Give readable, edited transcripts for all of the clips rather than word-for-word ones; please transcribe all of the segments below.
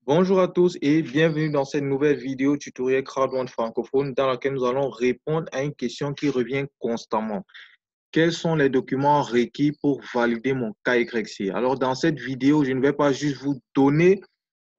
Bonjour à tous et bienvenue dans cette nouvelle vidéo tutoriel Crowd1 francophone dans laquelle nous allons répondre à une question qui revient constamment. Quels sont les documents requis pour valider mon KYC? Alors, dans cette vidéo, je ne vais pas juste vous donner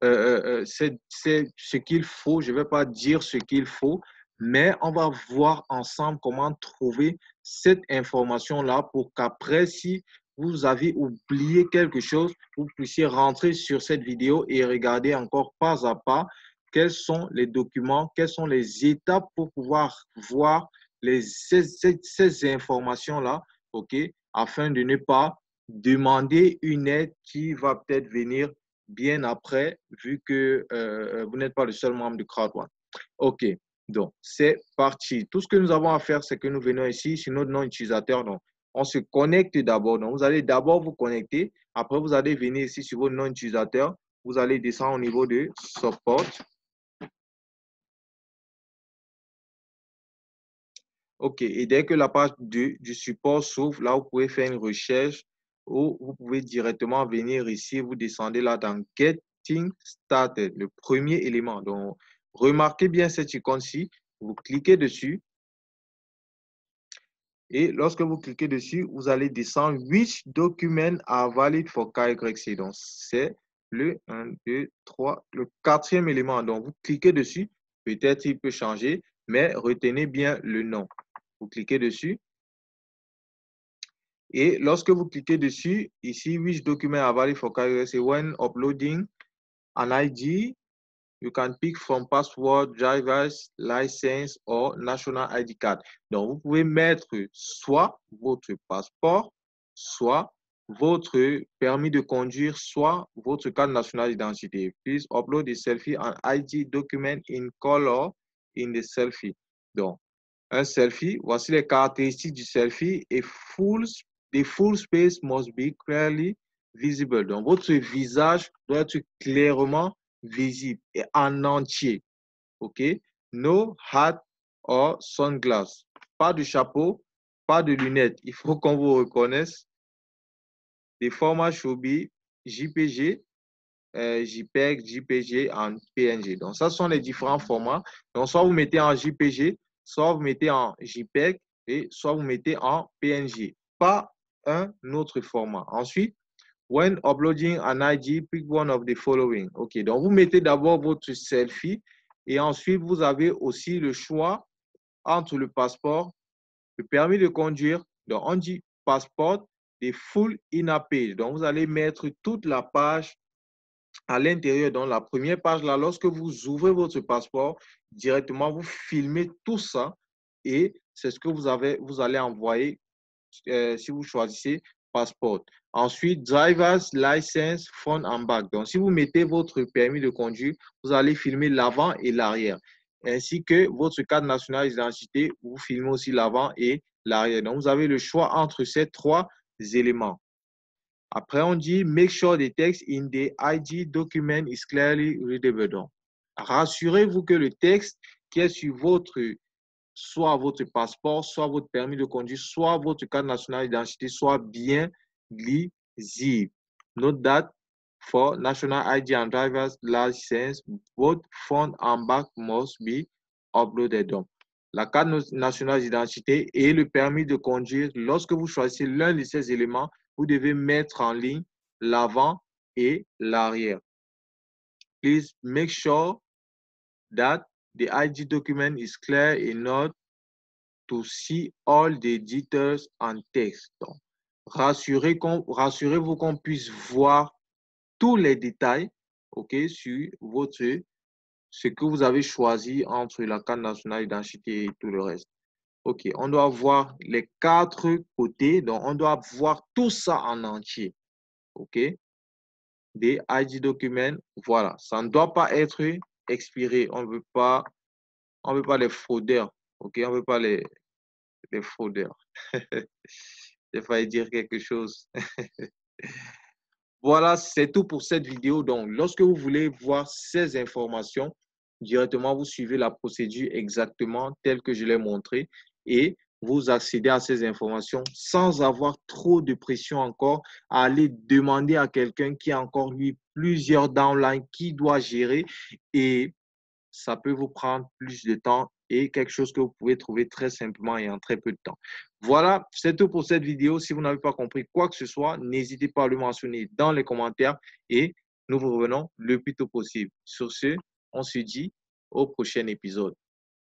ce qu'il faut, je ne vais pas dire ce qu'il faut, mais on va voir ensemble comment trouver cette information-là pour qu'après, si vous avez oublié quelque chose, vous puissiez rentrer sur cette vidéo et regarder encore pas à pas quels sont les documents, quelles sont les étapes pour pouvoir voir ces informations-là, OK, afin de ne pas demander une aide qui va peut-être venir bien après, vu que vous n'êtes pas le seul membre du Crowd1. OK, donc c'est parti. Tout ce que nous avons à faire, c'est que nous venons ici sur notre nom utilisateur. Donc, on se connecte d'abord. Donc, vous allez d'abord vous connecter. Après, vous allez venir ici sur votre nom utilisateur. Vous allez descendre au niveau de Support. OK, et dès que la page du support s'ouvre, là, vous pouvez faire une recherche ou vous pouvez directement venir ici, vous descendez là dans Getting Started, le premier élément. Donc, remarquez bien cette icône-ci, vous cliquez dessus et lorsque vous cliquez dessus, vous allez descendre Which document are valid for KYC. Donc, c'est le 1, 2, 3, le quatrième élément. Donc, vous cliquez dessus, peut-être il peut changer, mais retenez bien le nom. Vous cliquez dessus. Et lorsque vous cliquez dessus, ici, which document are valid for KYC? When uploading an ID, you can pick from passport, driver's license or national ID card. Donc, vous pouvez mettre soit votre passeport, soit votre permis de conduire, soit votre carte nationale d'identité. Please upload a selfie and ID document in color in the selfie. Donc, un selfie, voici les caractéristiques du selfie et the full space must be clearly visible. Donc, votre visage doit être clairement visible et en entier. OK? No hat or sunglass. Pas de chapeau, pas de lunettes. Il faut qu'on vous reconnaisse. Les formats should be JPG, JPEG, JPG en PNG. Donc, ça sont les différents formats. Donc, soit vous mettez en JPG, soit vous mettez en JPEG et soit vous mettez en PNG. Pas un autre format. Ensuite, when uploading an ID, pick one of the following. OK, donc vous mettez d'abord votre selfie et ensuite, vous avez aussi le choix entre le passeport, le permis de conduire. Donc, on dit passeport et full in page. Donc, vous allez mettre toute la page à l'intérieur, dans la première page là, lorsque vous ouvrez votre passeport, directement, vous filmez tout ça et c'est ce que vous allez envoyer si vous choisissez passeport. Ensuite, driver's license front and back. Donc, si vous mettez votre permis de conduire, vous allez filmer l'avant et l'arrière, ainsi que votre carte nationale d'identité, vous filmez aussi l'avant et l'arrière. Donc, vous avez le choix entre ces trois éléments. Après, on dit make sure the text in the ID document is clearly readable. Donc, rassurez-vous que le texte qui est sur soit votre passeport, soit votre permis de conduire, soit votre carte nationale d'identité soit bien lisible. Note that for national ID and driver's license, both front and back must be uploaded. Donc, la carte nationale d'identité et le permis de conduire, lorsque vous choisissez l'un de ces éléments, vous devez mettre en ligne l'avant et l'arrière. Please make sure that the ID document is clear enough to see all the details and text. Donc, rassurez-vous qu'on puisse voir tous les détails, OK, sur ce que vous avez choisi entre la carte nationale d'identité et tout le reste. OK, on doit voir les quatre côtés, donc on doit voir tout ça en entier. OK, des ID documents, voilà, ça ne doit pas être expiré. On veut pas les fraudeurs. OK, on veut pas les fraudeurs. J'ai failli dire quelque chose. Voilà, c'est tout pour cette vidéo. Donc, lorsque vous voulez voir ces informations, directement, vous suivez la procédure exactement telle que je l'ai montré et vous accédez à ces informations sans avoir trop de pression encore à aller demander à quelqu'un qui a encore lui plusieurs downlines qui doit gérer et ça peut vous prendre plus de temps et quelque chose que vous pouvez trouver très simplement et en très peu de temps. Voilà, c'est tout pour cette vidéo. Si vous n'avez pas compris quoi que ce soit, n'hésitez pas à le mentionner dans les commentaires et nous vous revenons le plus tôt possible. Sur ce, on se dit au prochain épisode.